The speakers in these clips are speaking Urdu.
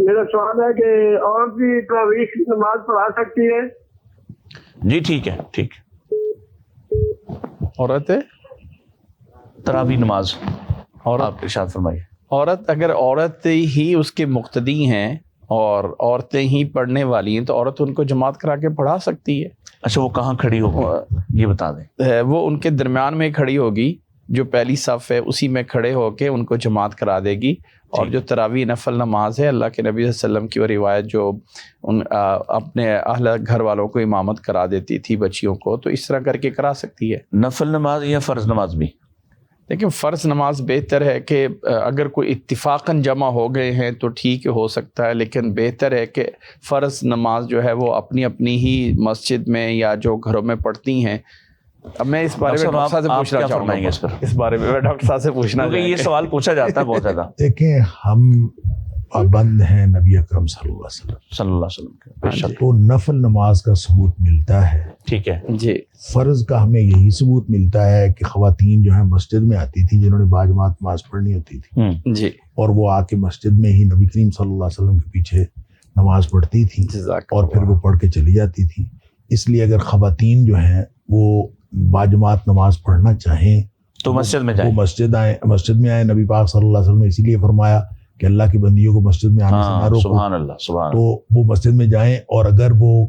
میرا سوال ہے کہ عورت بھی تراویح کی نماز پڑھا سکتی ہے؟ جی ٹھیک ہے، ٹھیک ہے، عورت ہے، تراویح نماز عورت آپ ارشاد فرمائیے۔ عورت اگر عورت ہی اس کے مقتدی ہیں اور عورتیں ہی پڑھنے والی ہیں تو عورت ان کو جماعت کرا کے پڑھا سکتی ہے۔ اچھا وہ کہاں کھڑی ہوگی یہ بتا دیں۔ وہ ان کے درمیان میں کھڑی ہوگی، جو پہلی صف ہے اسی میں کھڑے ہو کے ان کو جماعت کرا دے گی۔ اور جو تراویح نفل نماز ہے، اللہ کے نبی صلی اللہ علیہ وسلم کی وہ روایت جو اپنے اہل گھر والوں کو امامت کرا دیتی تھی بچیوں کو، تو اس طرح کر کے کرا سکتی ہے۔ نفل نماز یا فرض نماز بھی؟ لیکن فرض نماز بہتر ہے کہ اگر کوئی اتفاقاً جمع ہو گئے ہیں تو ٹھیک ہو سکتا ہے، لیکن بہتر ہے کہ فرض نماز جو ہے وہ اپنی اپنی ہی مسجد میں یا جو گھروں میں پڑھتی ہیں۔ اب میں اس بارے میں ڈاکٹر صاحب سے پوچھنا چاہوں گا، اس بارے میں ڈاکٹر صاحب سے پوچھنا کیونکہ یہ سوال پوچھا جاتا ہے بہت زیادہ۔ دیکھیں ہم پابند ہیں نبی اکرم صلی اللہ علیہ وسلم صلی اللہ علیہ وسلم بے شک۔ تو نفل نماز کا ثبوت ملتا ہے، ٹھیک ہے جی، فرض کا ہمیں یہی ثبوت ملتا ہے کہ خواتین جو ہیں مسجد میں آتی تھیں جنہوں نے باجماعت نماز پڑھنی ہوتی تھی، جی، اور وہ آ کے مسجد میں ہی نبی کریم صلی اللہ علیہ وسلم کے پیچھے نماز پڑھتی تھیں اور پھر وہ پڑھ کے چلی جاتی تھیں۔ اس لیے اگر خواتین جو ہیں وہ باجماعت نماز پڑھنا چاہیں تو مسجد میں جائیں، وہ مسجد میں آئیں۔ نبی پاک صلی اللہ علیہ وسلم نے اسی لیے فرمایا کہ اللہ کی بندیوں کو مسجد میں آنے سے نہ روکو۔ سبحان اللہ، سبحان تو وہ مسجد میں جائیں، اور اگر وہ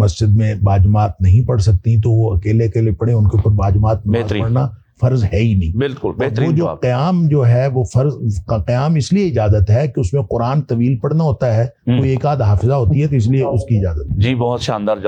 مسجد میں باجماعت نہیں پڑھ سکتی تو وہ اکیلے اکیلے پڑھیں، ان کے اوپر باجماعت نماز پڑھنا فرض ہے ہی نہیں۔ بالکل وہ بہترین جو جواب۔ قیام جو ہے وہ فرض کا قیام اس لیے اجازت ہے کہ اس میں قرآن طویل پڑھنا ہوتا ہے، کوئی ایک آدھ حافظہ ہوتی ہے تو اس لیے اس کی اجازت ہے۔ جی بہت شاندار جواب۔